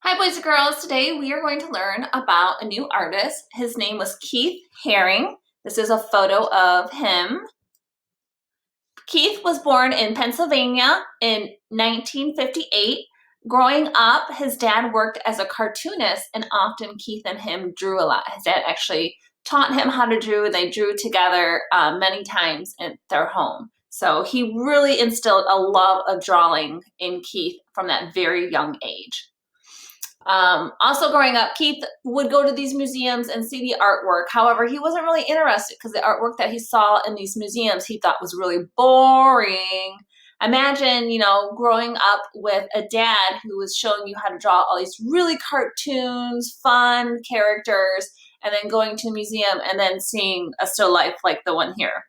Hi boys and girls, today we are going to learn about a new artist. His name was Keith Haring. This is a photo of him. Keith was born in Pennsylvania in 1958. Growing up, his dad worked as a cartoonist and often Keith and him drew a lot. His dad actually taught him how to draw. They drew together many times in their home. So he really instilled a love of drawing in Keith from that very young age. Also growing up, Keith would go to these museums and see the artwork. However, he wasn't really interested because the artwork that he saw in these museums he thought was really boring. Imagine, growing up with a dad who was showing you how to draw all these really cartoons, fun characters, and then going to a museum and then seeing a still life like the one here.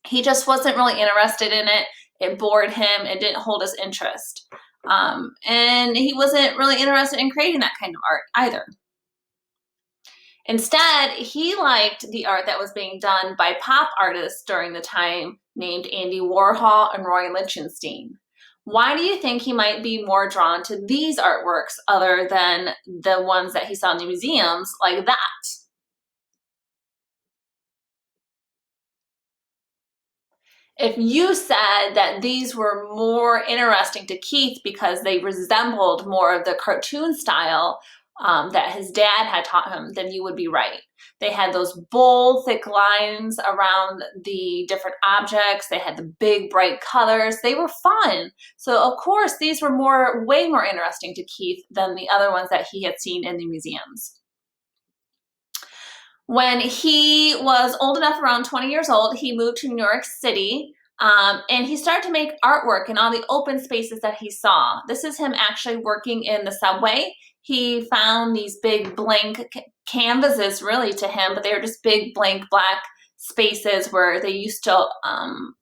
He just wasn't really interested in it. It bored him. It didn't hold his interest. And he wasn't really interested in creating that kind of art either. Instead, he liked the art that was being done by pop artists during the time named Andy Warhol and Roy Lichtenstein. Why do you think he might be more drawn to these artworks other than the ones that he saw in the museums like that? If you said that these were more interesting to Keith because they resembled more of the cartoon style that his dad had taught him, then you would be right. They had those bold, thick lines around the different objects. They had the big, bright colors. They were fun. So, of course, these were way more interesting to Keith than the other ones that he had seen in the museums. When he was old enough, around 20 years old, he moved to New York City. And he started to make artwork in all the open spaces that he saw. This is him actually working in the subway. He found these big blank canvases, really, to him, but they were just big blank black spaces where they used to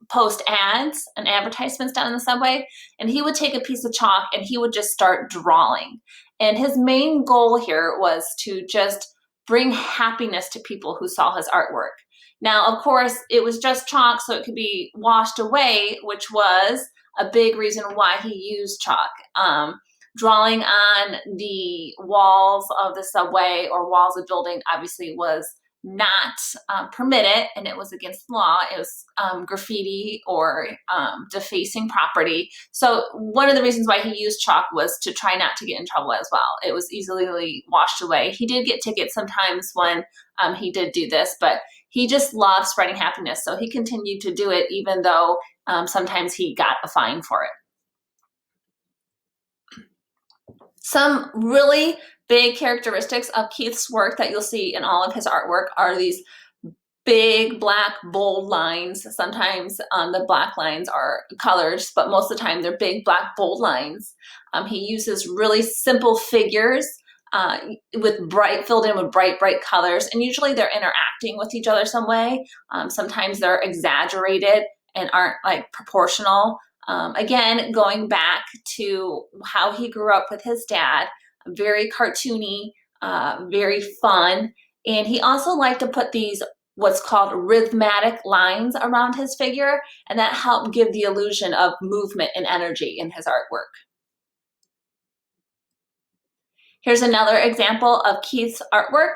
post ads and advertisements down in the subway. And he would take a piece of chalk and he would just start drawing. And his main goal here was to just bring happiness to people who saw his artwork. Now, of course, it was just chalk, so it could be washed away, which was a big reason why he used chalk. Drawing on the walls of the subway or walls of building obviously was not permitted, and it was against the law. It was graffiti or defacing property. So one of the reasons why he used chalk was to try not to get in trouble as well. It was easily washed away. He did get tickets sometimes when he did do this, but he just loved spreading happiness. So he continued to do it even though sometimes he got a fine for it. Some really big characteristics of Keith's work that you'll see in all of his artwork are these big black bold lines. Sometimes the black lines are colors, but most of the time they're big black bold lines. He uses really simple figures filled in with bright colors, and usually they're interacting with each other some way. Sometimes they're exaggerated and aren't like proportional. Again, going back to how he grew up with his dad, very cartoony, very fun. And he also liked to put these what's called rhythmatic lines around his figure, and that helped give the illusion of movement and energy in his artwork. Here's another example of Keith's artwork,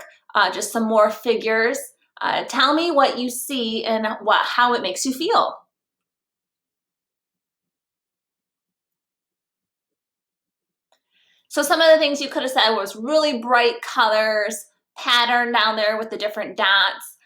just some more figures. Tell me what you see and how it makes you feel. So some of the things you could have said was really bright colors, pattern down there with the different dots,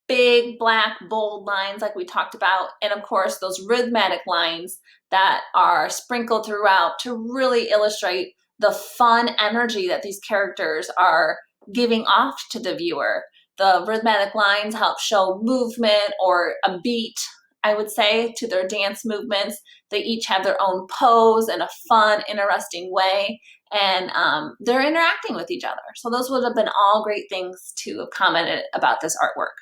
big black bold lines like we talked about, and of course those rhythmatic lines that are sprinkled throughout to really illustrate the fun energy that these characters are giving off to the viewer. The rhythmatic lines help show movement or a beat, I would say, to their dance movements. They each have their own pose in a fun, interesting way, and they're interacting with each other. So those would have been all great things to have commented about this artwork.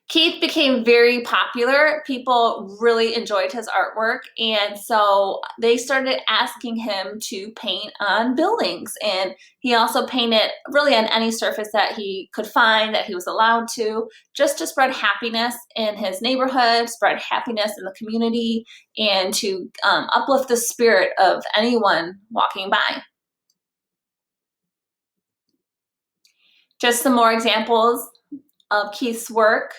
Keith became very popular. People really enjoyed his artwork, and so they started asking him to paint on buildings. And he also painted really on any surface that he could find, that he was allowed to, just to spread happiness in his neighborhood, spread happiness in the community, and to uplift the spirit of anyone walking by. Just some more examples of Keith's work.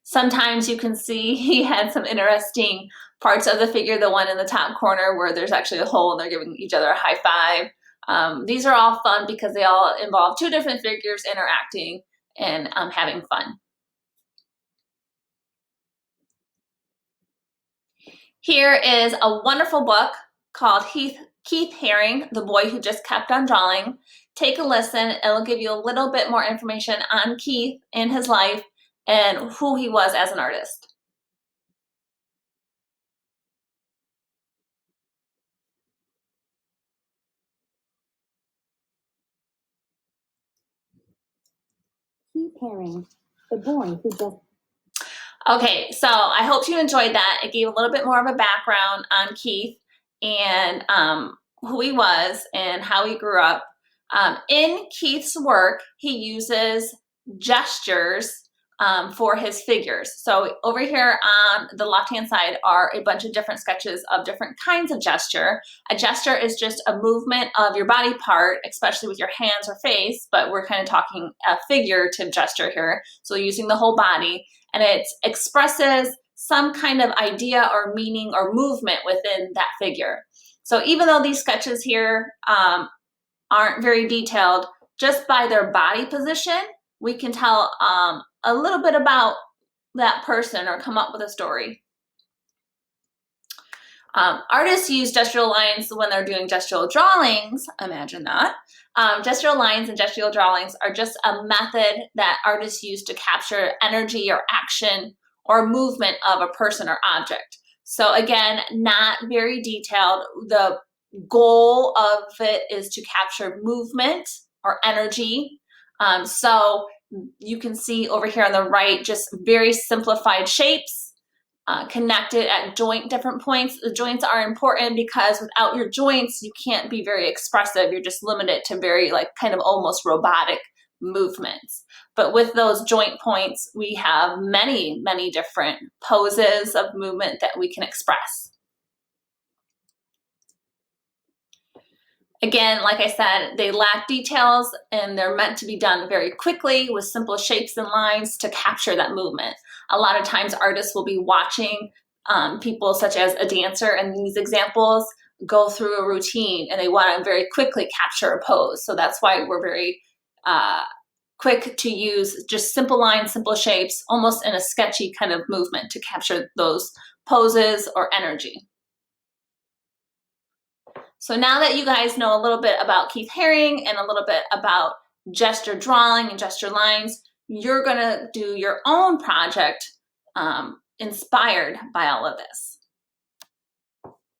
Sometimes you can see he had some interesting parts of the figure, the one in the top corner where there's actually a hole and they're giving each other a high five. These are all fun because they all involve two different figures interacting and having fun. Here is a wonderful book called Keith Haring, The Boy Who Just Kept on Drawing. Take a listen. It'll give you a little bit more information on Keith and his life and who he was as an artist. Keith Haring, The Boy Who Just... Okay, so I hope you enjoyed that. It gave a little bit more of a background on Keith and who he was and how he grew up. In Keith's work, he uses gestures for his figures. So over here on the left-hand side are a bunch of different sketches of different kinds of gesture. A gesture is just a movement of your body part, especially with your hands or face, but we're kind of talking a figurative gesture here. So using the whole body, and it expresses some kind of idea or meaning or movement within that figure. So even though these sketches here aren't very detailed, just by their body position, we can tell a little bit about that person or come up with a story. Artists use gestural lines when they're doing gestural drawings. Imagine that. Gestural lines and gestural drawings are just a method that artists use to capture energy or action or movement of a person or object. So again, not very detailed. The goal of it is to capture movement or energy. So you can see over here on the right, just very simplified shapes. Connected at different points. The joints are important because without your joints, you can't be very expressive. You're just limited to very kind of almost robotic movements. But with those joint points, we have many, many different poses of movement that we can express. Again, like I said, they lack details and they're meant to be done very quickly with simple shapes and lines to capture that movement. A lot of times artists will be watching people such as a dancer in these examples go through a routine and they want to very quickly capture a pose. So that's why we're very quick to use just simple lines, simple shapes, almost in a sketchy kind of movement to capture those poses or energy. So now that you guys know a little bit about Keith Haring and a little bit about gesture drawing and gesture lines, you're gonna do your own project inspired by all of this.